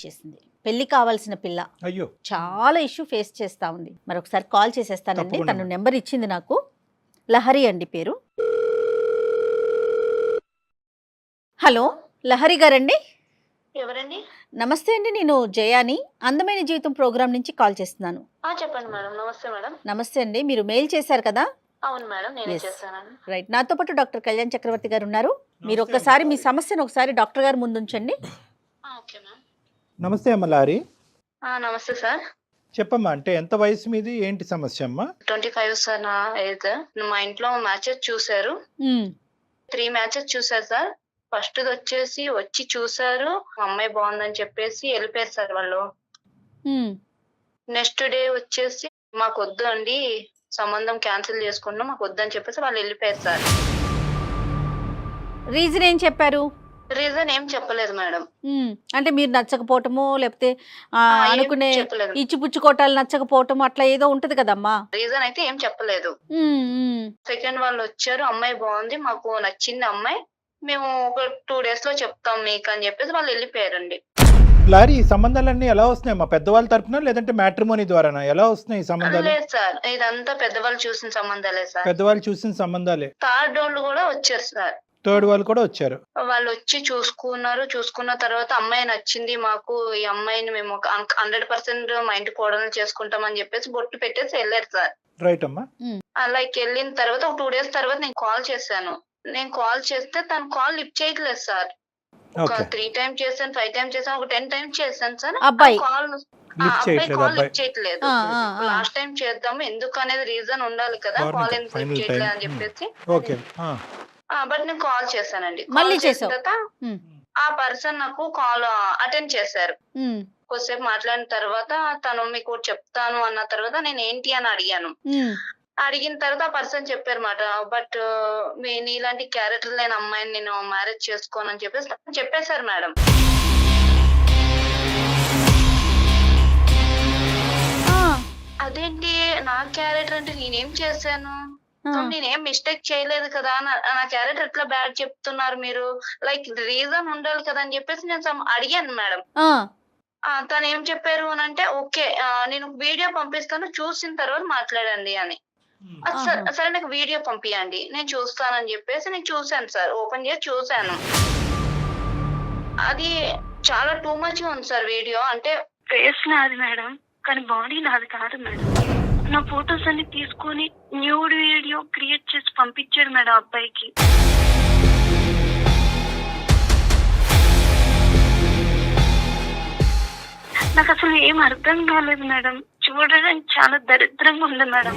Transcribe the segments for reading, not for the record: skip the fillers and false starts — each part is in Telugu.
ఇచ్చేసింది. పెళ్లి కావాల్సిన పిల్ల అయ్యో చాలా ఇష్యూ ఫేస్ చేస్తా ఉంది. మరొకసారి కాల్ చేసేస్తానండి. తప్పకుండా. తను నెంబర్ ఇచ్చింది నాకు. లహరి అండి పేరు. హలో లహరి గారండి. ఎవరండి? నమస్తే అండి, నేను జయాని అందమైన జీవితం ప్రోగ్రాం నుంచి కాల్ చేస్తున్నాను. చెప్పండి మేడం. నమస్తే మేడం. నమస్తే అండి, మీరు మెయిల్ చేశారు కదా? అవును మేడం, నేనే Yes. చేశానండి. రైట్, నాతో పాటు డాక్టర్ కళ్యాణ్ చక్రవర్తి గారు ఉన్నారు. మీరు ఒక్కసారి మీ సమస్యను ఒకసారి డాక్టర్ గారు ముందుంచండి. Okay ma'am. నమస్తే అమ్మ లారి. నమస్తే సార్. చెప్పమ్మా, అంటే ఎంత వయసు మీది, ఏంటి సమస్య అమ్మా? 25 సార్ నా ఏజ్. మా ఇంట్లో మ్యాచెస్ చూశారు. 3 మ్యాచెస్ చూశారు సార్. ఫస్ట్ వచ్చి చూశారు, మా అమ్మాయి బాగుందని చెప్పేసి వెళ్ళిపోయారు సార్ వాళ్ళు. నెక్స్ట్ డే వచ్చేసి మాకు వద్దు అండి, సంబంధం క్యాన్సిల్ చేసుకున్నాం, మాకు వద్దని చెప్పేసి వాళ్ళు వెళ్ళిపోయారు సార్. రీజన్ ఏం చెప్పారు? రీజన్ ఏం చెప్పలేదు మేడం. అంటే మీరు నచ్చకపోవటము, లేకపోతే ఏం అనుకునే చెప్పలేదు. ఇచ్చిపుచ్చుకోవటాలు నచ్చకపోవటం అట్లా ఏదో ఉంటది కదమ్మా. రీజన్ అయితే ఏం చెప్పలేదు. సెకండ్ వాళ్ళు వచ్చారు, అమ్మాయి బాగుంది, మాకు నచ్చింది అమ్మాయి, మేము ఒక 2 days లో చెప్తాం మీకు అని చెప్పేసి వాళ్ళు వెళ్ళిపోయారండి. లారి, ఈ సంబంధాలన్నీ ఎలా వస్తున్నాయి అమ్మా? పెద్దవాళ్ళ తరపున లేదంటే మ్యాట్రిమోనీ ద్వారానా? ఎలా వస్తున్నాయి ఈ సంబంధాలు? లేదు సార్, ఇదంతా పెద్దవాళ్ళు చూసిన సంబంధాలే సార్. పెద్దవాళ్ళు చూసిన సంబంధాలే. థర్డ్ వాళ్ళు కూడా వచ్చారు సార్. థర్డ్ వాళ్ళు కూడా వచ్చారు. వాళ్ళు వచ్చి చూసుకున్న తర్వాత అమ్మాయి నచ్చింది మాకు, ఈ అమ్మాయిని మేము 100% మా ఇంటి కోడలు చేసుకుంటామని చెప్పేసి బొట్టు పెట్టేసి వెళ్ళారు సార్. రైట్ అమ్మా. లైక్ వెళ్ళిన తర్వాత ఒక 2 days తర్వాత నేను కాల్ చేశాను. నేను కాల్ చేస్తే తను కాల్ లిఫ్ట్ చేయట్లేదు సార్. ఒక 3 times చేశాను, 5 times చేశాను, ఒక 10 times చేశాను సార్. అబ్బాయి కాల్ కాల్ లిఫ్ట్ చేయట్లేదు. లాస్ట్ టైం చేద్దాము, ఎందుకు అనేది రీజన్ ఉండాలి కదా, కాల్ ఎందుకు లిఫ్ట్ చేయట్లేదు అని చెప్పేసి. ఓకే. బట్ నేను కాల్ చేశానండి. మళ్ళీ కాల్ చేసిన తర్వాత ఆ పర్సన్ నాకు కాల్ అటెండ్ చేశారు. కొద్దిసేపు మాట్లాడిన తర్వాత తను మీకు చెప్తాను అన్న తర్వాత నేను ఏంటి అని అడిగాను. అడిగిన తర్వాత ఆ పర్సన్ చెప్పారు మాట, బట్ నీలాంటి క్యారెక్టర్ లేని అమ్మాయిని నేను మ్యారేజ్ చేసుకోనని చెప్పేసి చెప్పేశారు మేడం. అదేంటి నా క్యారెక్టర్ అంటే నేనేం చేశాను, నేనేం మిస్టేక్ చేయలేదు కదా, నా క్యారెక్టర్ ఎట్లా బ్యాడ్ చెప్తున్నారు మీరు, లైక్ రీజన్ ఉండాలి కదా అని చెప్పేసి నేను అడిగాను మేడం. తను ఏం చెప్పారు అని అంటే, ఓకే నేను వీడియో పంపిస్తాను, చూసిన తర్వాత మాట్లాడండి అని. సరే నాకు వీడియో పంపియండి, నేను చూస్తానని చెప్పేసి నేను చూసాను సార్. ఓపెన్ చేసి చూసాను, అది చాలా టూ మచ్ ఉంది సార్ వీడియో. అంటే ఫేస్ నాది మేడం, కానీ బాడీ నాది కాదు మేడం. నా ఫొటోస్ అన్ని తీసుకొని న్యూడ్ వీడియో క్రియేట్ చేసి పంపించాడు మేడం అబ్బాయికి. నాకు అసలు ఏం అర్థం కాలేదు మేడం, చూడడానికి చాలా దరిద్రంగా ఉంది మేడం.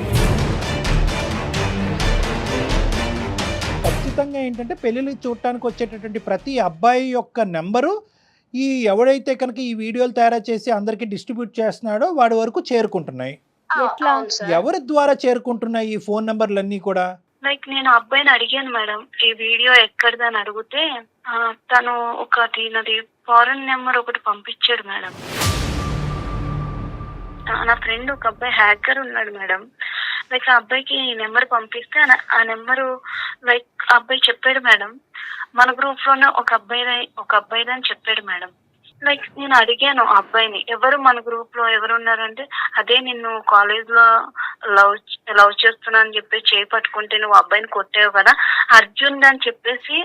ఖచ్చితంగా ఏంటంటే పెళ్లిళ్ళు చూడటానికి వచ్చేటటువంటి ప్రతి అబ్బాయి యొక్క నెంబరు ఈ ఎవడైతే కనుక ఈ వీడియోలు తయారు చేసి అందరికి డిస్ట్రిబ్యూట్ చేస్తున్నాడో వాడి వరకు చేరుకుంటున్నాయి. ఎట్లా? ఎవరి ద్వారా చేరుకుంటున్నాయి ఈ ఫోన్ నెంబర్లన్నీ కూడా? లైక్ నేను అబ్బాయిని అడిగాను మేడం, ఈ వీడియో ఎక్కడిదని అడిగితే తను నాది ఫారెన్ నెంబర్ ఒకటి పంపించాడు మేడం. నా ఫ్రెండ్ ఒక అబ్బాయి హ్యాకర్ ఉన్నాడు మేడం. లైక్ ఆ అబ్బాయికి నెంబర్ పంపిస్తే ఆ నెంబరు లైక్ అబ్బాయి చెప్పాడు మేడం, మన గ్రూప్ లోనే ఒక అబ్బాయిది అని చెప్పాడు మేడం. లైక్ నేను అడిగాను ఆ అబ్బాయిని, ఎవరు మన గ్రూప్ లో ఎవరు ఉన్నారంటే, అదే నిన్ను కాలేజ్ లో లవ్ చేస్తున్నా అని చెప్పి చేయి పట్టుకుంటే నువ్వు అబ్బాయిని కొట్టావు కదా అర్జున్ అని చెప్పేసి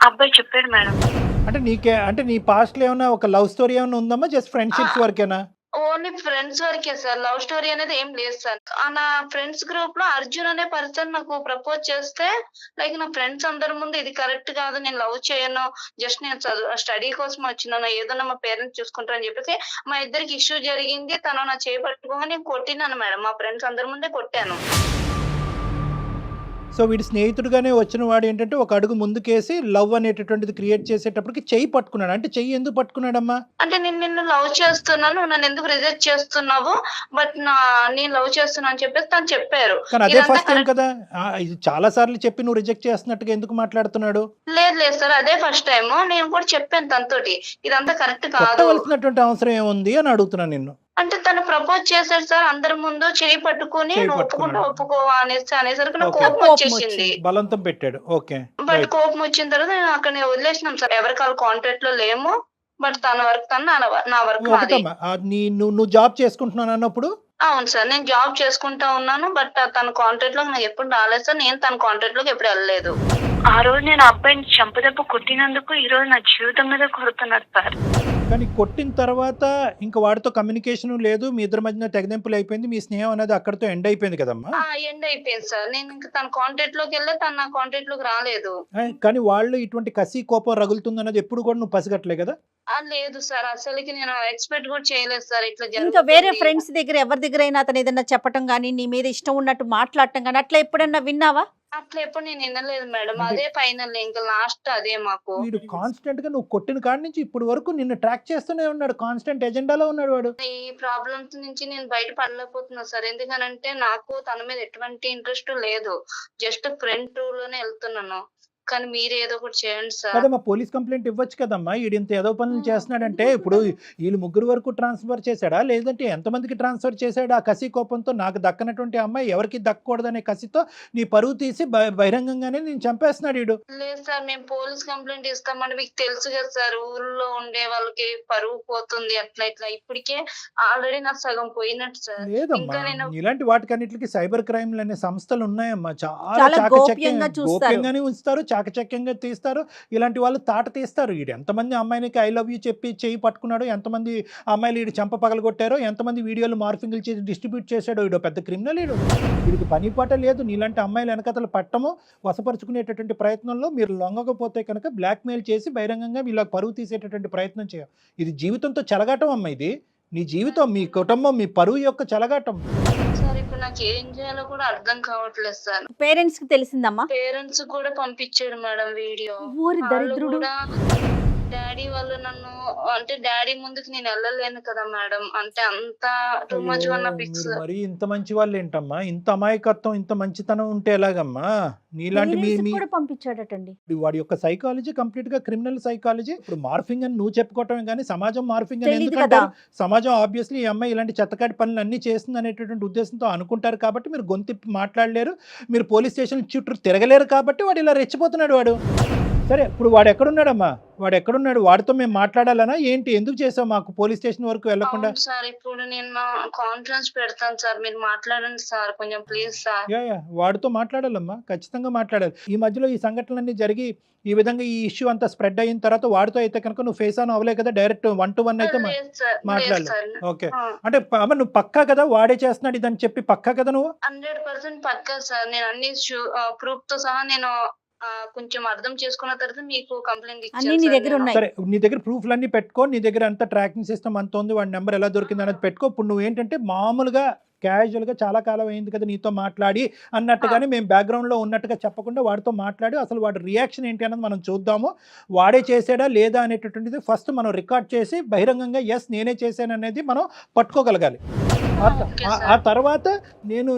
అబ్బాయి చెప్పాడు మేడం. అంటే నీ పాస్ట్ లో ఏమైనా ఒక లవ్ స్టోరీ ఏమైనా ఉందమ్మా? జస్ట్ ఫ్రెండ్షిప్స్ వరకేనా? ఓన్లీ ఫ్రెండ్స్ వరకే సార్, లవ్ స్టోరీ అనేది ఏం లేదు సార్. నా ఫ్రెండ్స్ గ్రూప్ లో అర్జున్ అనే పర్సన్ నాకు ప్రపోజ్ చేస్తే, లైక్ నా ఫ్రెండ్స్ అందరి ముందు ఇది కరెక్ట్ కాదు, నేను లవ్ చేయను, జస్ట్ నేను స్టడీ కోసం వచ్చినాను, ఏదన్నా మా పేరెంట్స్ చూసుకుంటారని చెప్పేసి మా ఇద్దరికి ఇష్యూ జరిగింది. తను నా చేయి పట్టుకోగా నేను కొట్టినాను మేడం, మా ఫ్రెండ్స్ అందరి ముందే కొట్టాను. సో వీడి స్నేహితుడుగానే వచ్చిన వాడు ఏంటంటే ఒక అడుగు ముందుకేసి లవ్ అనేటటువంటిది క్రియేట్ చేసేటప్పటికి చెయ్యి పట్టుకున్నాడు. అంటే చెయ్యి ఎందుకు పట్టుకున్నాడమ్మా? అంటే నేను నిన్ను లవ్ చేస్తున్నాను, నన్ను ఎందుకు రిజెక్ట్ చేస్తున్నావు, బట్ నేను లవ్ చేస్తున్నా అని చెప్పేసి తను చెప్పారు. కానీ అదే ఫస్ట్ టైం కదా, ఇది చాలా సార్లు చెప్పి నువ్వు రిజెక్ట్ చేస్తున్నట్టుగా ఎందుకు మాట్లాడుతున్నాడు? లేదు సార్, అదే ఫస్ట్ టైం. నేను కూడా చెప్పాను తనతోటి, ఇదంతా కరెక్ట్ కాదు. కొట్టవలసినటువంటి అవసరం ఏముంది అని అడుగుతున్నాను నిన్ను. అంటే తను ప్రపోజ్ చేశాడు సార్, అందరి ముందు చేయి పట్టుకుని ఒప్పుకోవా అనేసరికి నాకు కోపం వచ్చేసింది, బలంతం పెట్టాడు. ఓకే, బట్ కోపం వచ్చిన తర్వాత నేను అక్కడ వదిలేసినాం సార్, ఎవరికి వాళ్ళ కాంటాక్ట్ లో లేము. బట్ తన వర్క్ తను, నా వర్క్ నాది. ఒకటమ్మా నువ్వు జాబ్ చేసుకుంటున్నాను అన్నప్పుడు అవును సార్, నేను జాబ్ చేసుకుంటా ఉన్నాను. బట్ తన కాంటాక్ట్ లోకి నాకు ఎప్పుడు రాలేదు సార్. నేను తన కాంటాక్ట్ లోకి ఎప్పుడు వెళ్ళలేదు. ఆ రోజు నేను అబ్బాయిని చంపదెబ్బ కొట్టినందుకు ఈ రోజు నా జీవితం మీద కొడుతున్నారు సార్. కానీ కొట్టిన తర్వాత ఇంకా వాడితో కమ్యూనికేషన్ లేదు, మీ ఇద్దరి మధ్యన తెగదెంపులు అయిపోయింది, మీ స్నేహం అనేది అక్కడితో ఎండ్ అయిపోయింది కదమ్మా. ఎండ్ అయిపోయింది సార్. నేను ఇంకా తన కాంటాక్ట్ లోకి వెళ్ళే, తన నా కాంటాక్ట్ లోకి రాలేదు. కానీ వాళ్ళు ఇటువంటి కసి కోపం రగులుతుంది అన్నది ఎప్పుడు కూడా నువ్వు పసిగట్టలే కదా. లేదు సార్, అసలుకి నేను ఎక్స్పెక్ట్ కూడా చేయలేదు సార్ ఇట్లా ఇంకా వేరే జరుగుతుంది. ఫ్రెండ్స్ దగ్గర ఎవరి దగ్గర అయినా అతను ఏదైనా చెప్పటం కానీ నీ మీద ఇష్టం ఉన్నట్టు మాట్లాడటం కానీ అట్లా ఎప్పుడన్నా విన్నావా? అట్లా ఎప్పుడు నేను వినలేదు మేడం. అదే ఫైనల్, ఇంకా లాస్ట్ అదే మాకు. వీడు కాన్స్టెంట్ గా నువ్వు కొట్టిన కాడి నుంచి ఇప్పుడు వరకు నిన్ను ట్రాక్ చేస్తూనే ఉన్నాడు, కాన్స్టెంట్ ఎజెండాలో ఉన్నాడు వాడు. ఈ ప్రాబ్లమ్స్ నుంచి నేను బయట పడలేకపోతున్నా సార్. ఎందుకనంటే నాకు తన మీద ఎటువంటి ఇంట్రెస్ట్ లేదు. జస్ట్ ఫ్రెండ్ లోనే వెళ్తున్నాను. కానీ మీరు ఏదో ఒకటి చేయండి సార్. కదమ్మా, పోలీస్ కంప్లైంట్ ఇవ్వచ్చు కదమ్మా. వీడు ఇంత ఏదో పనులు చేస్తున్నాడంటే ఇప్పుడు వీళ్ళు ముగ్గురు వరకు ట్రాన్స్ఫర్ చేశాడా, లేదంటే ఎంతమందికి ట్రాన్స్ఫర్ చేశాడు? ఆ కసి కోపంతో నాకు దక్కనటువంటి అమ్మాయి ఎవరికి దక్కకూడదనే కసితో నీ పరువు తీసి బహిరంగంగానే నేను చంపేస్తున్నాడు వీడు. లేదు సార్, మేము పోలీస్ కంప్లైంట్ ఇస్తామని మీకు తెలుసు కదా సార్. ఊర్లో ఉండే వాళ్ళకి పరువు పోతుంది అట్లా ఇట్లా. ఇప్పటికే ఆల్రెడీ నాకు సగం పోయినట్టు సార్. లేదమ్మా, ఇంకా నేను ఇలాంటి వాటికన్నిటికి సైబర్ క్రైమ్లు అనే సంస్థలు ఉన్నాయమ్మా. చాలా చాలా గోప్యంగా చాకచక్యంగా చూస్తారు. గోప్యంగానే ఉంచుతారు, చాకచక్యంగా తీస్తారు. ఇలాంటి వాళ్ళు తాట తీస్తారు. వీడు ఎంతమంది అమ్మాయినికి ఐ లవ్ యూ చెప్పి చేయి పట్టుకున్నాడు, ఎంతమంది అమ్మాయిలు వీడు చెంప పగలగొట్టారో, ఎంతమంది వీడియోలు మార్ఫింగ్లు చేసి డిస్ట్రిబ్యూట్ చేశాడో. వీడు పెద్ద క్రిమినల్. వీడికి పని పాట లేదు. నీలాంటి అమ్మాయిలు వెనకతలు పట్టము, వశపరుచుకునేటటువంటి ప్రయత్నంలో మీరు లొంగకపోతే కనుక బ్లాక్మెయిల్ చేసి బహిరంగంగా వీళ్ళకి పరువు తీసేటటువంటి ప్రయత్నం చేయాలి. ఇది జీవితంతో చెలగాటం అమ్మ. ఇది నీ జీవితం, మీ కుటుంబం, మీ పరువు యొక్క చెలగాటం. సార్ ఇప్పుడు నాకు ఏం చేయాలో కూడా అర్థం కావట్లేదు సార్. పేరెంట్స్ కి తెలిసిందమ్మా? పేరెంట్స్ కూడా పంపించారు మేడం వీడియో. ఊరి వాళ్ళు దరిద్రుడు. కూడా డాడీ వాళ్ళు నన్ను, అంటే డాడీ ముందుకు నేను వెళ్ళలేను కదా మేడం. అంటే అంత టూ మచ్ గా పిక్స్. మీరు మరి ఇంత మంచి వాళ్ళు ఏంటమ్మా? ఇంత అమాయకత్వం, ఇంత మంచితనం ఉంటే ఎలాగమ్మా? నీలాంటి Parents కి కూడా పంపించాడటండి. వాడి యొక్క సైకాలజీ కంప్లీట్ గా క్రిమినల్ సైకాలజీ. ఇప్పుడు మార్ఫింగ్ అని నువ్వు చెప్పుకోవటమే కానీ సమాజం మార్ఫింగ్ అని తెలీదు ఎందుకంటే కదా. సమాజం ఆబ్వియస్లీ ఈ అమ్మాయి ఇలాంటి చెత్తకాటి పనులు అన్ని చేస్తుంది అనేటటువంటి ఉద్దేశంతో అనుకుంటారు కాబట్టి మీరు గొంతిప్పి మాట్లాడలేరు, మీరు పోలీస్ స్టేషన్ చుట్టూ తిరగలేరు కాబట్టి వాడు ఇలా రెచ్చిపోతున్నాడు వాడు. సరే, ఇప్పుడు వాడు ఎక్కడున్నాడమ్మా? వాడు ఎక్కడున్నాడు? వాడితో మేము మాట్లాడాలనా ఏంటి? ఎందుకు చేసావు మాకు పోలీస్ స్టేషన్ వరకు వెళ్లకుండా? సార్ ఇప్పుడు నేను కాన్ఫరెన్స్ పెడతాను సార్, మీరు మాట్లాడండి సార్ కొంచెం ప్లీజ్ సార్. యా వాడితో మాట్లాడాలమ్మా, ఖచ్చితంగా మాట్లాడాలి. ఈ మధ్యలో ఈ సంఘటనలన్నీ జరిగి ఈ విధంగా ఈ ఇష్యూ అంతా స్ప్రెడ్ అయిన తర్వాత వాడితో అయితే కనుక నువ్వు ఫేస్ ఆన్ అవ్వలే కదా, డైరెక్ట్ 1-to-1 అయితే మాట్లాడలేదు. ఓకే, అంటే అమ్మ నువ్వు పక్కా కదా వాడే చేస్తున్నాడు ఇదని చెప్పి పక్కా కదా నువ్వు? 100% పక్కా సార్. నేను అన్ని ప్రూఫ్ తో సహా నేను కొంచెం అర్థం చేసుకున్న తర్వాత మీకు కంప్లైంట్ అన్ని నీ దగ్గర ఉన్నాయి. సరే, నీ దగ్గర ప్రూఫ్లు అన్ని పెట్టుకో, నీ దగ్గర అంతా ట్రాకింగ్ సిస్టమ్ అంత ఉంది, వాడి నెంబర్ ఎలా దొరికింది అనేది పెట్టుకో. ఇప్పుడు నువ్వు ఏంటంటే మామూలుగా క్యాజువల్గా చాలా కాలం అయింది కదా నీతో మాట్లాడి అన్నట్టుగానే మేము బ్యాక్గ్రౌండ్లో ఉన్నట్టుగా చెప్పకుండా వాడితో మాట్లాడి అసలు వాడి రియాక్షన్ ఏంటి అన్నది మనం చూద్దాము. వాడే చేసాడా లేదా అనేటటువంటిది ఫస్ట్ మనం రికార్డ్ చేసి బహిరంగంగా ఎస్ నేనే చేశాను అనేది మనం పట్టుకోగలగాలి. ఆ తర్వాత నేను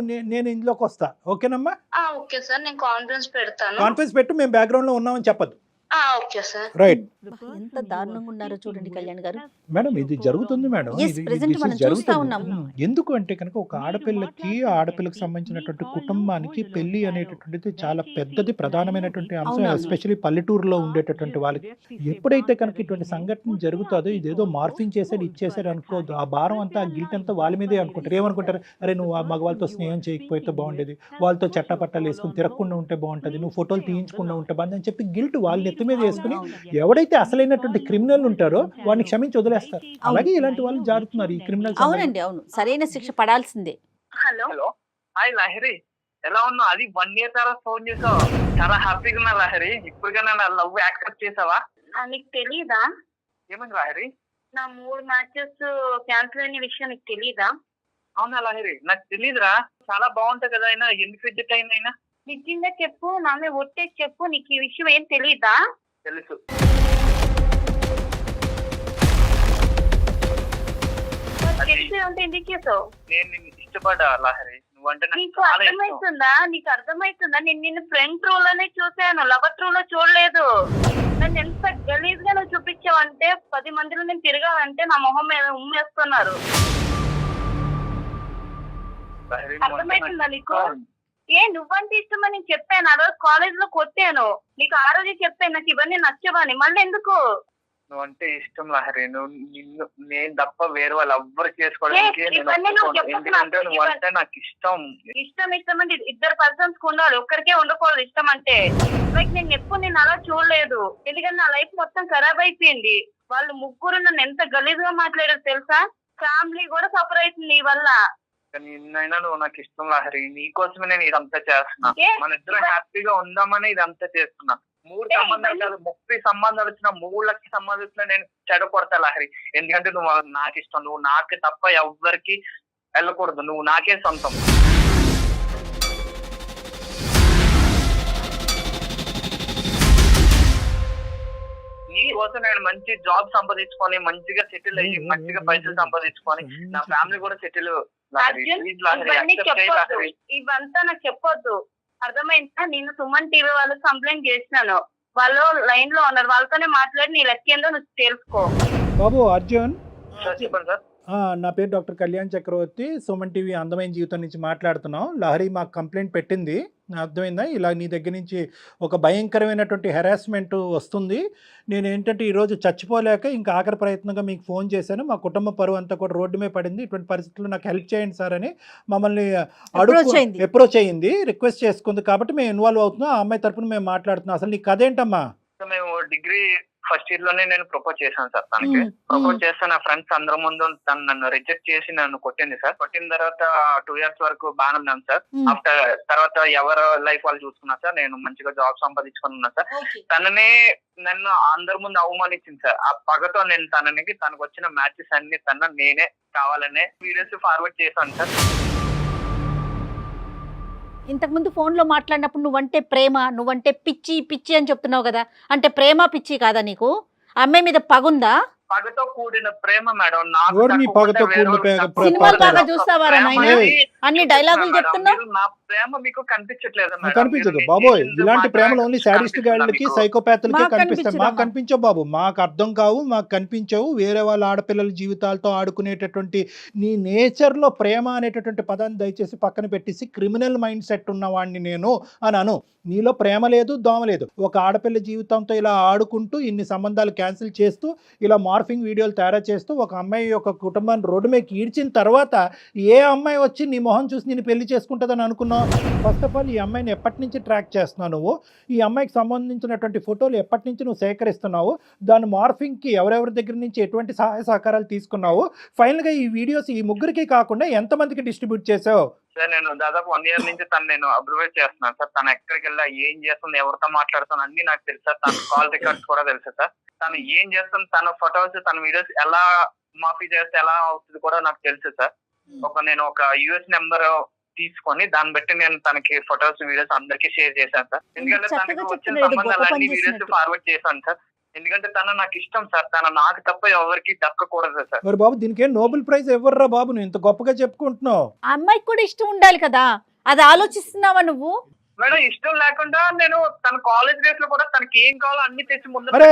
ఇందులోకి వస్తా. ఓకేనమ్మా? ఓకే సార్, నేను కాన్ఫరెన్స్ పెడతాను. కాన్ఫరెన్స్ పెట్టు, మేము బ్యాక్గ్రౌండ్లో ఉన్నామని చెప్పదు. Okay sir. రైట్. ఎంత దారుణంగా ఉన్నారో చూడండి కళ్యాణ్ గారు. మేడం ఇది జరుగుతుంది మేడం. Yes, ఇది present this is మనం చూస్తా జరుగుతుంది. ఉన్నాం. ఎందుకు అంటే కనుక ఒక ఆడపిల్లకి ఆడపిల్లకి సంబంధించినటువంటి కుటుంబానికి పెళ్లి అనేటటువంటిది చాలా పెద్దది, ప్రధానమైనటువంటి అంశం. అవునవును. ఎస్పెషల్లీ పల్లెటూరులో ఉండేటటువంటి వాళ్ళకి ఎప్పుడైతే కనుక ఇటువంటి సంఘటన జరుగుతుందో ఇదేదో మార్ఫింగ్ చేసాడు ఇచ్చేసాడు అనుకోదు. ఆ భారం అంతా, ఆ గిల్ట్ అంతా వాళ్ళ మీదే అనుకుంటారు. ఏమనుకుంటారు? అరే నువ్వు ఆ మగవాళ్ళతో స్నేహం చేయకపోతే బాగుండేది, వాళ్ళతో చట్టపట్టాలు వేసుకుని తిరగకుండా ఉంటే బాగుంటుంది, నువ్వు ఫోటోలు తీయించకుండా ఉంటే బాగుంది అని చెప్పి గిల్ట్ వాళ్ళ నెత్తి మీద వేసుకుని ఎవడైతే అసలైనటువంటి క్రిమినల్ ఉంటారో వాడిని క్షమించి వదిలేస్తారు. అలాగే ఇలాంటి వాళ్ళు జారుతున్నారు ఈ క్రిమినల్. అవునండి, అవును, సరైన శిక్ష పడాల్సిందే. హలో. హాయ్ లహరి, ఎలా ఉన్నావు? అది 1 year తర్వాత ఫోన్ చేసావు. చాలా హ్యాపీగా ఉన్నా లహరి. ఇప్పుడుగా నా లవ్ యాక్సెప్ట్ చేసావా? నీకు తెలీదా? ఏమైంది లహరి? నా 3 మ్యాచెస్ క్యాన్సిల్ అయిన విషయం నీకు తెలీదా? అవునా లహరి? నాకు తెలీదురా. చాలా బాగుంటుంది కదా అయినా, ఎందుకు రిజెక్ట్ అయినా? నిజంగా చెప్పు, నా మీద ఒట్టేసి చెప్పు, నీకు ఈ విషయం ఏం తెలీదా? తెలుసు. తెలిసి ఉంటే ఎందుకు చేసావు? నేను నిన్ను ఇష్టపడ్డా లహరి. నువ్వంటే నాకు నీకు చాలా ఇష్టం. అర్థమవుతుందా? నీకు అర్థమవుతుందా? నేను నిన్ను ఫ్రెండ్ ట్రూ లోనే చూసాను, లవర్ ట్రూ లో చూడలేదు. నన్ను ఎంత గలీజ్ గా నువ్వు చూపించావంటే 10 మందిలో నేను తిరగాలంటే నా మొహం మీద ఉమ్మేస్తున్నారు. లహరి, నువ్వంటే అర్థమవుతుందా నాకు నీకు? ఇష్టం. నువ్వంటే ఇష్టమని నేను చెప్పాను. ఆ రోజు కాలేజ్ లో కొట్టాను నీకు. ఆ రోజే చెప్పాను నాకు ఇవన్నీ నచ్చవని. మళ్ళీ ఎందుకు? నువ్వంటే ఇష్టం లహరి. నేను తప్ప వేరే వాళ్ళు ఎవ్వరు చేసుకోవడానికి నేను ఇవన్నీ నువ్వు ఒప్పుకోను. చెప్పకు ఎందుకంటే నాకు. నువ్వంటే నాకు ఇష్టం. ఇష్టం అంటే ఇద్దరు పర్సన్స్ ఉండాలి, ఒక్కరికే ఉండకూడదు ఇష్టం అంటే. లైక్ నేను ఎప్పుడు నేను అలా చూడలేదు, ఎందుకంటే నా లైఫ్ మొత్తం ఖరాబ్ అయిపోయింది. వాళ్ళు ముగ్గురు నన్ను ఎంత గలీజ్ గా మాట్లాడారు తెలుసా. ఫ్యామిలీ కూడా సఫర్ అవుతుంది నీ వల్ల. నిన్నైనా నువ్వు నాకు ఇష్టం లహరి. నీకోసమే నేను ఇదంతా చేస్తున్నా. ఏ? మన ఇద్దరం హ్యాపీగా ఉందామని ఇదంతా చేస్తున్నా. 3 సంబంధాలు కాదు 30 సంబంధాలు వచ్చిన 3 లక్షల సంబంధించిన నేను చెడకొడతా లహరి. ఎందుకంటే నువ్వు నాకు ఇష్టం. నువ్వు నాకు తప్ప ఎవ్వరికి వెళ్ళకూడదు. నువ్వు నాకే సొంతం. నీకోసం నేను మంచి జాబ్ సంపాదించుకొని మంచిగా సెటిల్ అయ్యి మంచిగా పైసలు సంపాదించుకొని నా ఫ్యామిలీ కూడా సెటిల్. అర్జున్, ఇవన్నీ చెప్పొద్దు, ఇవంతా నాకు చెప్పొద్దు, అర్థమైందా? నేను సుమన్ టీవీ వాళ్ళకి కంప్లైంట్ చేసినాను. వాళ్ళు లైన్ లో ఉన్నారు, వాళ్ళతోనే మాట్లాడి నీ లెక్క ఏందో నువ్వు తెలుసుకో. బాబు అర్జున్, సార్ చెప్పండి సార్. నా పేరు డాక్టర్ కళ్యాణ్ చక్రవర్తి, సుమన్ టీవీ అందమైన జీవితం నుంచి మాట్లాడుతున్నాం. లహరి మాకు కంప్లైంట్ పెట్టింది, అర్థమైందా? ఇలా నీ దగ్గర నుంచి ఒక భయంకరమైనటువంటి హెరాస్మెంట్ వస్తుంది. నేను ఏంటంటే ఈరోజు చచ్చిపోలేక ఇంకా ఆఖరి ప్రయత్నంగా మీకు ఫోన్ చేశాను. మా కుటుంబ పరువు అంతా కూడా రోడ్డు మీద పడింది. ఇటువంటి పరిస్థితుల్లో నాకు హెల్ప్ చేయండి సార్ అని మమ్మల్ని అప్రోచ్ అయ్యింది, రిక్వెస్ట్ చేసుకుంది. కాబట్టి మేము ఇన్వాల్వ్ అవుతున్నాం. ఆ అమ్మాయి తరపున మేము మాట్లాడుతున్నాం. అసలు నీ కథ ఏంటమ్మా? మేము డిగ్రీ ఫస్ట్ ఇయర్ లోనే నేను ప్రపోజ్ చేశాను సార్ తనకి. ప్రపోజ్ చేస్తే నా ఫ్రెండ్స్ అందరి ముందు తను నన్ను రిజెక్ట్ చేసి నన్ను కొట్టింది సార్. కొట్టిన తర్వాత 2 years వరకు బాగానే ఉన్నాను సార్. ఆఫ్టర్ తర్వాత ఎవరు లైఫ్ వాళ్ళు చూసుకున్నా సార్. నేను మంచిగా జాబ్ సంపాదించుకుని ఉన్నా సార్. తననే నన్ను అందరి ముందు అవమానించింది సార్. ఆ పగతో నేను తనకు వచ్చిన మ్యాచెస్ అన్ని నేనే కావాలనే వీడియోస్ ఫార్వర్డ్ చేశాను సార్. ఇంతకుముందు ఫోన్లో మాట్లాడినప్పుడు నువ్వంటే ప్రేమ, నువ్వంటే పిచ్చి అని చెప్తున్నావు కదా, అంటే ప్రేమ పిచ్చి కాదా నీకు? అమ్మాయి మీద పగుందా? పగతో కూడిన ప్రేమ మేడం. సినిమాలు బాగా చూస్తావారా నాయన? అన్ని డైలాగులు చెప్తున్నావు. నా ప్రేమ మీకు కనిపించట్లేదు? కనిపించదు బాబోయ్. ఇలాంటి ప్రేమలు ఓన్లీ సాడిస్ట్ గాళ్ళకి, సైకోపాత్లకి కనిపిస్తాయి. మాకు కనిపించవు బాబు, మాకు అర్థం కావు, మాకు కనిపించవు. వేరే వాళ్ళ ఆడపిల్లల జీవితాలతో ఆడుకునేటటువంటి నీ నేచర్లో ప్రేమ అనేటటువంటి పదాన్ని దయచేసి పక్కన పెట్టేసి క్రిమినల్ మైండ్ సెట్ ఉన్నవాడిని నేను అని అను. నీలో ప్రేమ లేదు, దోమ లేదు. ఒక ఆడపిల్ల జీవితంతో ఇలా ఆడుకుంటూ ఇన్ని సంబంధాలు క్యాన్సిల్ చేస్తూ ఇలా మార్ఫింగ్ వీడియోలు తయారు చేస్తూ ఒక అమ్మాయి యొక్క కుటుంబాన్ని రోడ్డు మీద ఈడ్చిన తర్వాత ఏ అమ్మాయి వచ్చి నీ మొహం చూసి నేను పెళ్లి చేసుకుంటుందని అనుకున్నావు? ఫస్ట్ ఆఫ్ ఆల్ ఈ అమ్మాయిని ఎప్పటి నుంచి ట్రాక్ చేస్తున్నావు నువ్వు? ఈ అమ్మాయికి సంబంధించినటువంటి ఫోటోలు ఎప్పటి నుంచి నువ్వు సేకరిస్తున్నావు? దాని మార్ఫింగ్కి ఎవరెవరి దగ్గర నుంచి ఎటువంటి సహాయ సహకారాలు తీసుకున్నావు? ఫైనల్గా ఈ వీడియోస్ ఈ ముగ్గురికి కాకుండా ఎంతమందికి డిస్ట్రిబ్యూట్ చేసావు? సార్ నేను దాదాపు 1 year నుంచి నేను అబ్జర్వ్ చేస్తున్నాను సార్. తను ఎక్కడికి వెళ్ళా, ఏం చేస్తుంది, ఎవరితో మాట్లాడుతుంది అన్ని నాకు తెలుసు సార్. తన కాల్ రికార్డ్స్ కూడా తెలుసు సార్. తను ఏం చేస్తుంది, తన ఫొటోస్, తన వీడియోస్ ఎలా మాఫీ చేస్తే ఎలా అవుతుంది కూడా నాకు తెలుసు సార్. నేను ఒక US నెంబర్ తీసుకొని దాన్ని బట్టి నేను తనకి ఫొటోస్, వీడియోస్ అందరికీ షేర్ చేశాను సార్. ఎందుకంటే తనకి వచ్చిన సంబంధాలన్నీ వీడియోస్ ఫార్వర్డ్ చేశాను సార్. ఎందుకంటే తన నాకు ఇష్టం సార్. తన నాకు తప్ప ఎవరికి దక్కకూడదు సార్. మరి బాబు దీనికి నోబెల్ ప్రైజ్ ఎవర్రా బాబు? నువ్వు ఇంత గొప్పగా చెప్పుకుంటున్నావు. ఆ అమ్మాయికి కూడా ఇష్టం ఉండాలి కదా, అది ఆలోచిస్తున్నావా నువ్వు? మేడం ఇష్టం లేకుండా నేను తన కాలేజ్ డేస్ లో కూడా తనకి ఏం కావాలో అన్ని తెచ్చి ముందు. అరే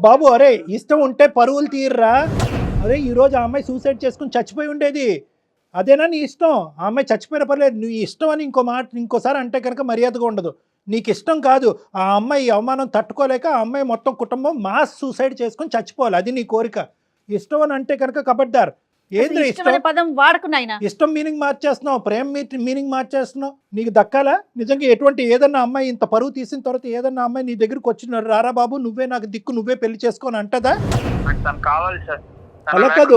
బాబు, అరే ఇష్టం ఉంటే పరువులు తీర్రా. అరే ఈ రోజు ఆ అమ్మాయి సూసైడ్ చేసుకుని చచ్చిపోయి ఉండేది. అదేనా నీ ఇష్టం? ఆ అమ్మాయి చచ్చిపోయిన పర్లేదు, నువ్వు ఇష్టం అని ఇంకోసారి అంటే కనుక మర్యాదగా ఉండదు. నీకు ఇష్టం కాదు, ఆ అమ్మాయి అవమానం తట్టుకోలేక ఆ అమ్మాయి మొత్తం కుటుంబం మాస్ సూసైడ్ చేసుకొని చచ్చిపోవాలి, అది నీ కోరిక. ఇష్టం అని అంటే కనుక కబడ్డారు. ఏంద్ర ఇష్టం పదం వాడుకున్నాయినా? ఇష్టం మీనింగ్ మార్చేస్తున్నావు, ప్రేమ మీనింగ్ మార్చేస్తున్నావు. నీకు దక్కాలా నిజంగా? ఎటువంటి ఏదన్నా అమ్మాయి ఇంత పరువు తీసిన తర్వాత ఏదన్నా అమ్మాయి నీ దగ్గరికి వచ్చిన రారా బాబు నువ్వే నాకు దిక్కు, నువ్వే పెళ్లి చేసుకొని అంటదా? కావాలి సార్. అలా కాదు,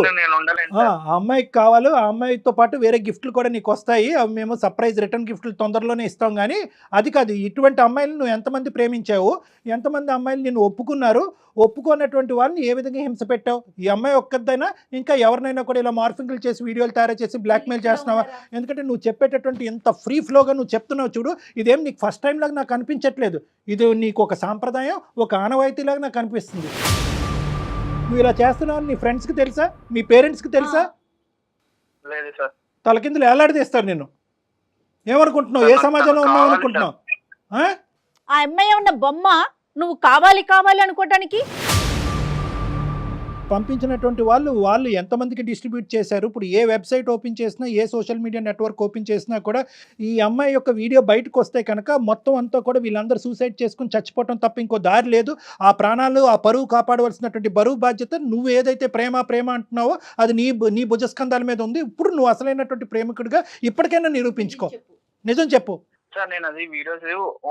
ఆ అమ్మాయికి కావాలి. ఆ అమ్మాయితో పాటు వేరే గిఫ్ట్లు కూడా నీకు వస్తాయి. అవి మేము సర్ప్రైజ్ రిటర్న్ గిఫ్ట్లు తొందరలోనే ఇస్తాం. కానీ అది కాదు, ఇటువంటి అమ్మాయిలు నువ్వు ఎంతమంది ప్రేమించావు? ఎంతమంది అమ్మాయిలు నిన్ను ఒప్పుకున్నారు? ఒప్పుకున్నటువంటి వాళ్ళని ఏ విధంగా హింస పెట్టావు? ఈ అమ్మాయి ఒక్కదైనా ఇంకా ఎవరినైనా కూడా ఇలా మార్ఫింగ్లు చేసి వీడియోలు తయారు చేసి బ్లాక్మెయిల్ చేస్తున్నావా? ఎందుకంటే నువ్వు చెప్పేటటువంటి ఇంత ఫ్రీ ఫ్లోగా నువ్వు చెప్తున్నావు చూడు, ఇదేం నీకు ఫస్ట్ టైం లాగా నాకు అనిపించట్లేదు. ఇది నీకు ఒక సాంప్రదాయం, ఒక ఆనవాయితీలాగా నాకు అనిపిస్తుంది. నువ్వు ఇలా చేస్తున్నావు నీ ఫ్రెండ్స్కి తెలుసా? మీ పేరెంట్స్కి తెలుసా? లేదు సార్. తలకిందులు ఏలాడదీస్తారు నిన్ను. ఏమనుకుంటున్నావు? ఏ సమాజంలో ఉన్నావు అనుకుంటున్నావు? ఆ అమ్మాయి ఉన్న బొమ్మ నువ్వు కావాలి అనుకోవటానికి? పంపించినటువంటి వాళ్ళు ఎంతమందికి డిస్ట్రిబ్యూట్ చేశారు? ఇప్పుడు ఏ వెబ్సైట్ ఓపెన్ చేసినా, ఏ సోషల్ మీడియా నెట్వర్క్ ఓపెన్ చేసినా కూడా ఈ అమ్మాయి యొక్క వీడియో బయటకు వస్తే కనుక మొత్తం అంతా కూడా వీళ్ళందరూ సూసైడ్ చేసుకుని చచ్చిపోవటం తప్ప ఇంకో దారి లేదు. ఆ ప్రాణాలు, ఆ పరువు కాపాడవలసినటువంటి బరువు బాధ్యత నువ్వు ఏదైతే ప్రేమ అంటున్నావో అది నీ భుజస్కంధాల మీద ఉంది. ఇప్పుడు నువ్వు అసలైనటువంటి ప్రేమికుడిగా ఇప్పటికైనా నిరూపించుకో. నిజం చెప్పు. సార్ నేను అది వీడియోస్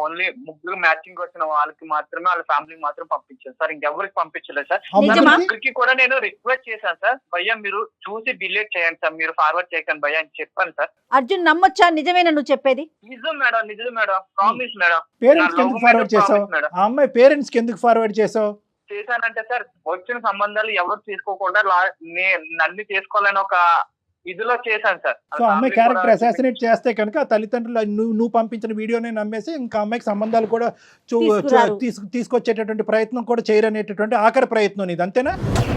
ఓన్లీ ముగ్గురు మ్యాచింగ్ వచ్చిన వాళ్ళకి మాత్రమే, వాళ్ళ ఫ్యామిలీకి మాత్రం పంపించాను సార్, ఇంకెవరికి పంపించలేదు సార్. నిజమా? ముగ్గురికి కూడా నేను రిక్వెస్ట్ చేశాను సార్, భయ్యా మీరు చూసి డిలీట్ చేయండి సార్, మీరు ఫార్వర్డ్ చేయకండి భయ్యా అని చెప్పాను సార్. అర్జున్ నమ్మొచ్చా? నిజమేనా నువ్వు చెప్పేది? నిజం మేడం, ప్రామిస్ మేడం. పేరెంట్స్ ఎందుకు ఫార్వర్డ్ చేసావు? ఆ అమ్మాయి పేరెంట్స్ కి ఎందుకు ఫార్వర్డ్ చేసావు? చేశానంటే సార్ వచ్చిన సంబంధాలు ఎవరు తీసుకోకుండా నన్ను చేసుకోవాలని ఒక ఇదిలో చేశాను సార్. సో అమ్మాయి క్యారెక్టర్ అసాసినేట్ చేస్తే కనుక ఆ తల్లిదండ్రులు నువ్వు పంపించిన వీడియోనే నమ్మేసి ఇంకా అమ్మాయికి సంబంధాలు కూడా తీసుకొచ్చేటటువంటి ప్రయత్నం కూడా చేయరనేటటువంటి ఆఖరి ప్రయత్నం ఇది, అంతేనా?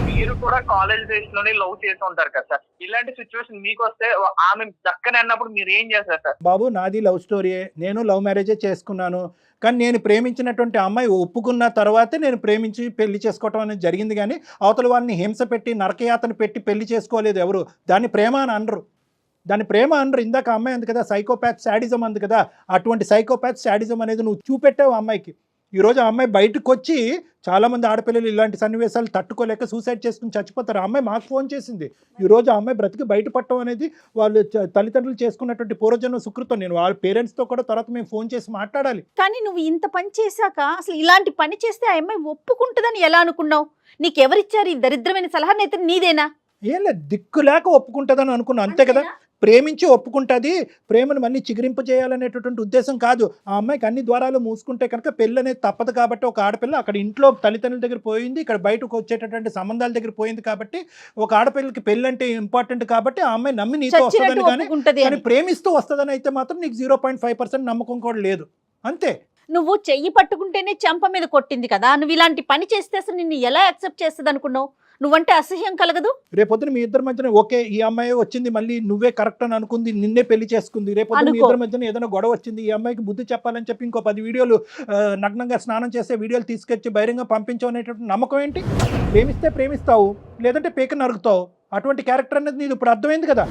మీరు కూడా కాలేజ్ డేస్ లోనే లవ్ చేసి ఉంటారు కదా సార్, ఇలాంటి సిచ్యువేషన్ మీకు వస్తే ఆమె దక్కని అన్నప్పుడు మీరు ఏం చేస్తారు సార్? బాబు నాది లవ్ స్టోరీయే, నేను లవ్ మ్యారేజే చేసుకున్నాను. కానీ నేను ప్రేమించినటువంటి అమ్మాయి ఒప్పుకున్న తర్వాతే నేను ప్రేమించి పెళ్లి చేసుకోవటం అనేది జరిగింది. కానీ అవతల వాళ్ళని హింస పెట్టి నరకయాతన పెట్టి పెళ్లి చేసుకోలేదు ఎవరు. దాన్ని ప్రేమ అని అనరు, ఇందాక అమ్మాయి అంది కదా సైకోపాత్ శాడిజం అంది కదా, అటువంటి సైకోపాత్ శాడిజం అనేది నువ్వు చూపెట్టావు అమ్మాయికి. ఈరోజు ఆ అమ్మాయి బయటకు వచ్చి చాలామంది ఆడపిల్లలు ఇలాంటి సన్నివేశాలు తట్టుకోలేక సూసైడ్ చేసుకుని చచ్చిపోతారు. ఆ అమ్మాయి మాకు ఫోన్ చేసింది. ఈరోజు ఆ అమ్మాయి బ్రతికి బయటపడటం అనేది వాళ్ళు తల్లిదండ్రులు చేసుకున్నటువంటి పూర్వజన్మ సుకృతం. నేను వాళ్ళ పేరెంట్స్తో కూడా తర్వాత మేము ఫోన్ చేసి మాట్లాడాలి. కానీ నువ్వు ఇంత పని చేశాక అసలు ఇలాంటి పని చేస్తే ఆ అమ్మాయి ఒప్పుకుంటుందని ఎలా అనుకున్నావు? నీకెవరిచ్చారు ఈ దరిద్రమైన సలహాని? అయితే నీదేనా? ఏం లేదు, దిక్కు లేక ఒప్పుకుంటుందని అనుకున్నా, అంతే కదా. ప్రేమించి ఒప్పుకుంటుంది, ప్రేమను మళ్ళీ చిగురింపు చేయాలనేటటువంటి ఉద్దేశం కాదు. ఆ అమ్మాయికి అన్ని ద్వారాలు మూసుకుంటే కనుక పెళ్ళి అనేది తప్పదు కాబట్టి ఒక ఆడపిల్ల అక్కడ ఇంట్లో తల్లిదండ్రుల దగ్గర పోయింది, ఇక్కడ బయటకు వచ్చేటటువంటి సంబంధాల దగ్గర పోయింది కాబట్టి ఒక ఆడపిల్లకి పెళ్ళి అంటే ఇంపార్టెంట్ కాబట్టి ఆ అమ్మాయి నమ్మి నీతో వస్తుందని, కానీ ప్రేమిస్తూ వస్తుందని అయితే మాత్రం నీకు 0.5% నమ్మకం కూడా లేదు, అంతే. నువ్వు చెయ్యి పట్టుకుంటేనే చెంప మీద కొట్టింది కదా, నువ్వు ఇలాంటి పని చేస్తే అసలు నిన్ను ఎలా యాక్సెప్ట్ చేస్తుంది అనుకున్నావు? నువ్వంటే అసహ్యం కలగదు? రేపొద్దున మీ ఇద్దరి మధ్యన ఓకే ఈ అమ్మాయి వచ్చింది మళ్ళీ నువ్వే కరెక్ట్ అని అనుకుంది, నిన్నే పెళ్లి చేసుకుంది, రేపొద్దున మీ ఇద్దరి మధ్యన ఏదైనా గొడవ వచ్చింది, ఈ అమ్మాయికి బుద్ధి చెప్పాలని చెప్పి ఇంకో 10 వీడియోలు నగ్నంగా స్నానం చేసే వీడియోలు తీసుకొచ్చి బహిరంగ పంపించవు అనేటువంటి నమ్మకం ఏంటి? ప్రేమిస్తే ప్రేమిస్తావు, లేదంటే పేక నరుగుతావు. అటువంటి క్యారెక్టర్ అనేది నీది ఇప్పుడు అర్థమైంది కదా.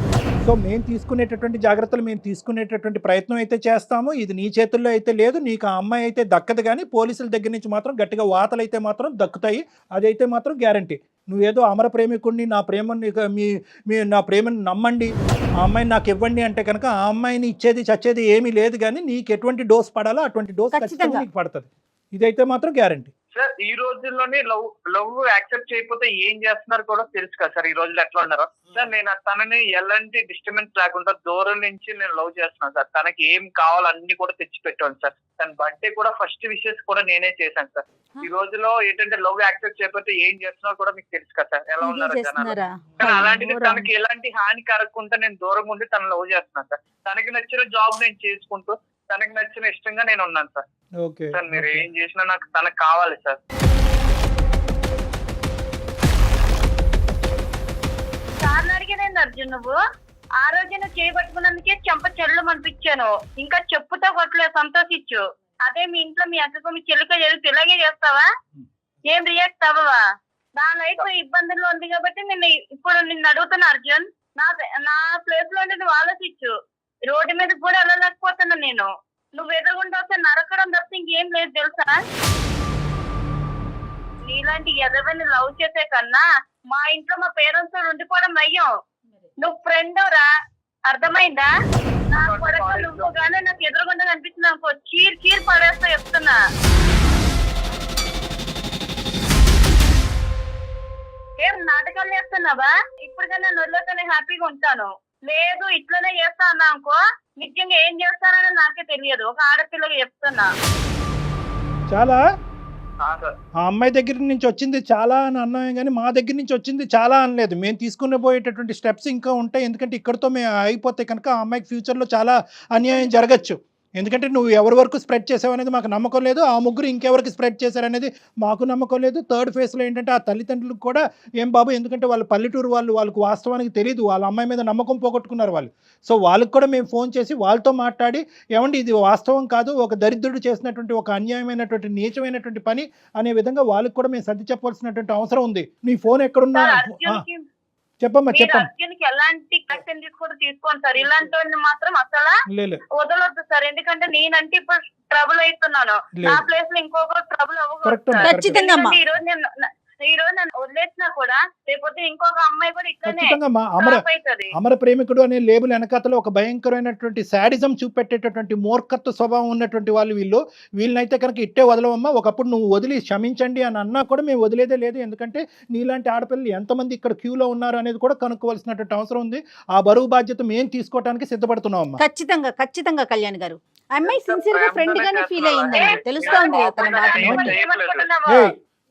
సో మేము తీసుకునేటటువంటి జాగ్రత్తలు మేము తీసుకునేటటువంటి ప్రయత్నం అయితే చేస్తాము. ఇది నీ చేతుల్లో అయితే లేదు, నీకు ఆ అమ్మాయి అయితే దక్కదు. కానీ పోలీసుల దగ్గర నుంచి మాత్రం గట్టిగా వాతలు అయితే మాత్రం దక్కుతాయి, అదైతే మాత్రం గ్యారంటీ. నువ్వేదో అమర ప్రేమికుడిని, నా ప్రేమని నమ్మండి, ఆ అమ్మాయిని నాకు ఇవ్వండి అంటే కనుక ఆ అమ్మాయిని ఇచ్చేది చచ్చేది ఏమీ లేదు. కానీ నీకు ఎటువంటి డోస్ పడాలో అటువంటి డోస్ ఖచ్చితంగా నీకు పడుతుంది, ఇదైతే మాత్రం గ్యారంటీ. సార్ ఈ రోజుల్లోనే లవ్ యాక్సెప్ట్ చేయకపోతే ఏం చేస్తున్నారు కూడా తెలుసు కదా సార్, ఈ రోజుల్లో ఎట్లా ఉన్నారో సార్. నేను తనని ఎలాంటి డిస్టర్బెన్స్ లేకుండా దూరం నుంచి నేను లవ్ చేస్తున్నాను సార్. తనకి ఏం కావాలో అన్ని కూడా తెచ్చి పెట్టాను సార్. తన బర్త్డే కూడా ఫస్ట్ విషెస్ కూడా నేనే చేశాను సార్. ఈ రోజులో ఏంటంటే లవ్ యాక్సెప్ట్ చేయకపోతే ఏం చేస్తున్నారో కూడా మీకు తెలుసు కదా సార్, ఎలా ఉన్నారు జనాలు. కానీ అలాంటిది తనకి ఎలాంటి హాని కలగకుండా నేను దూరంగా ఉండి తను లవ్ చేస్తున్నాను సార్. తనకి నచ్చిన జాబ్ నేను చేసుకుంటూ తనకి నచ్చిన ఇష్టంగా నేను ఉన్నాను సార్. ఓకే సార్ మీరు ఏం చేసినా నాకు తనకు కావాలి సార్. సార్ని అడిగేదేంది అర్జున్ నువ్వు? ఆ రోజు నువ్వు చేయబట్టుకున్నందుకే చెంప చెల్లు అనిపించాను, ఇంకా చెప్పుతో కొట్టలేదు, సంతోషించు. అదే మీ ఇంట్లో మీ అక్కకు మీ చెల్లిక జరిగితే ఇలాగే చేస్తావా? ఏం రియాక్ట్ అవ్వవా? నా లైఫ్ ఇబ్బందుల్లో ఉంది కాబట్టి నిన్ను అడుగుతున్నా అర్జున్. నా ప్లేస్ లో నువ్వు ఆలోచించు. రోడ్డు మీద కూడా వెళ్ళలేకపోతున్నా నేను. నువ్వు ఎదురుగుండా వస్తే నరకడం తప్ప ఇంకేం లేదు తెలుసా? నీలాంటి ఎదవని లవ్ చేసే కన్నా మా ఇంట్లో మా పేరెంట్స్ తో ఉండిపోవడం నయ్యం. నువ్వు ఫ్రెండ్ రా, అర్థమైందా? నా కొరకు నువ్వు గానే నాకు ఎదురుగుండా కనిపించింది అనుకో, చీర్ పడేస్తా చెప్తున్నా. ఏం నాటకాలు చేస్తున్నావా? ఇప్పటికన్నా నొల్లతోనే హ్యాపీగా ఉంటాను. లేదు ఇట్లనే చేస్తా అన్నా అనుకో, నిజంగా ఏం చేస్తానని నాకే తెలియదు. ఒక ఆడపిల్లగా చెప్తున్నా. చాలా ఆ అమ్మాయి దగ్గర నుంచి వచ్చింది చాలా అని అన్నామే కానీ మా దగ్గర నుంచి వచ్చింది చాలా అనలేదు. మేము తీసుకునే పోయేటటువంటి స్టెప్స్ ఇంకా ఉంటాయి. ఎందుకంటే ఇక్కడతో మేము అయిపోతే కనుక ఆ అమ్మాయికి ఫ్యూచర్లో చాలా అన్యాయం జరగచ్చు. ఎందుకంటే నువ్వు ఎవరి వరకు స్ప్రెడ్ చేసావు అనేది మాకు నమ్మకం లేదు, ఆ ముగ్గురు ఇంకెవరికి స్ప్రెడ్ చేశారనేది మాకు నమ్మకం లేదు. థర్డ్ ఫేజ్లో ఏంటంటే ఆ తల్లిదండ్రులకు కూడా ఏం బాబు, ఎందుకంటే వాళ్ళు పల్లెటూరు వాళ్ళకు వాస్తవానికి తెలియదు, వాళ్ళ అమ్మాయి మీద నమ్మకం పోగొట్టుకున్నారు వాళ్ళు. సో వాళ్ళకి కూడా మేము ఫోన్ చేసి వాళ్ళతో మాట్లాడి, ఏమండి ఇది వాస్తవం కాదు, ఒక దరిద్రుడు చేసినటువంటి ఒక అన్యాయమైనటువంటి నీచమైనటువంటి పని అనే విధంగా వాళ్ళకి కూడా మేము సర్ది చెప్పవలసినటువంటి అవసరం ఉంది. నీ ఫోన్ ఎక్కడున్నా చెప్పమ్మా చెప్పమ్మా. అర్జున్కి ఎలాంటి యాక్షన్ తీసుకోండి సార్, ఇలాంటి వాడిని మాత్రం అసలు లేదు వదలొద్దు సార్. ఎందుకంటే నేనంటే ఇప్పుడు ట్రబుల్ అవుతున్నాను, నా ప్లేస్ లో ఇంకొకరు ట్రబుల్ కరెక్ట్ అవ్వకూడదు. ఖచ్చితంగా అమ్మా. ఈ రోజు నేను వదిలేసినా కూడా రేపొద్దు ఇంకొక అమ్మాయి కూడా ఇక్కడనే ఖచ్చితంగా మా drop అవుతది. అమర ప్రేమికుడు అనే లేబుల్ వెనకాతలో ఒక భయంకరమైనటువంటి శాడిజం చూపెట్టేటటువంటి మూర్ఖత్వ స్వభావం ఉన్నటువంటి వాళ్ళు వీళ్ళనైతే కనుక ఇట్టే వదలవమ్మా. ఒకప్పుడు నువ్వు వదిలి క్షమించండి అని అన్నా కూడా మేము వదిలేదే లేదు. ఎందుకంటే నీలాంటి ఆడపిల్లలు ఎంతమంది ఇక్కడ క్యూలో ఉన్నారు అనేది కూడా కనుక్కోవాల్సినటువంటి అవసరం ఉంది. ఆ బరువు బాధ్యత మేము తీసుకోవడానికి సిద్ధపడుతున్నామమ్మా. ఖచ్చితంగా ఖచ్చితంగా కళ్యాణ్ గారు, అమ్మాయి సిన్సియర్ గా ఫ్రెండ్ గానే ఫీల్ అయ్యిందండి, తెలుస్తోంది కదా తన బాధ. ఏమనుకుంటున్నావు?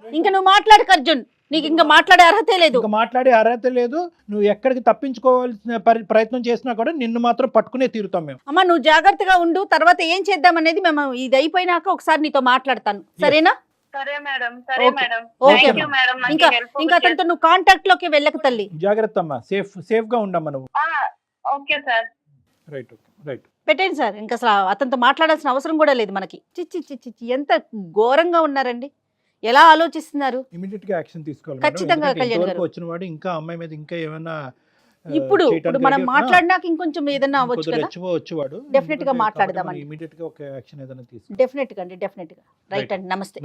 ఇంకా నువ్వు మాట్లాడకు అర్జున్, నీకు ఇంకా మాట్లాడే అర్హతే లేదు. ఇంకా మాట్లాడే అర్హత లేదు. నువ్వు ఎక్కడికి తప్పించుకోవాల్సిన ప్రయత్నం చేసినా కూడా నిన్ను మాత్రం పట్టుకునే తీరుతాం మేము. అమ్మ నువ్వు జాగ్రత్తగా ఉండు, తర్వాత ఏం చేద్దాం అనేది మేము ఇది అయిపోయినాక ఒకసారి నీతో మాట్లాడతాను, సరేనా? సరే మేడం, సరే ఓకే. మేడం, ఓకే థాంక్యూ అమ్మా. మేడం. నాకు ఇంకా help ఇంకా అతనితో నువ్వు కాంటాక్ట్ లోకి వెళ్ళకు తల్లి. జాగ్రత్త అమ్మా, సేఫ్ గా ఉండమ్మా నువ్వు. Okay sir. Right right. పెట్టండి సార్, ఇంకా అసలు అతనితో మాట్లాడాల్సిన అవసరం కూడా లేదు మనకి. చిచ్చి చిచ్చి చిచ్చి, ఎంత ఘోరంగా ఉన్నారండి, ఎలా ఆలోచిస్తున్నారు. ఇమీడియట్ గా యాక్షన్ తీసుకోవాలి. ఖచ్చితంగా కళ్యాణ్ గారు. వచ్చిన వాడు ఇంకా అమ్మాయి మీద ఇంకా ఏమైనా ఇప్పుడు మనం మాట్లాడినాక ఇంకొంచెం ఏదైనా అవ్వచ్చు కదా, వచ్చేవాడు డెఫినెట్ గా మాట్లాడదామండి. ఇమీడియట్ గా ఒక యాక్షన్ ఏదైనా తీసుకో. డెఫినెట్ గా అండి, డెఫినెట్ గా. రైట్ అండి, నమస్తే.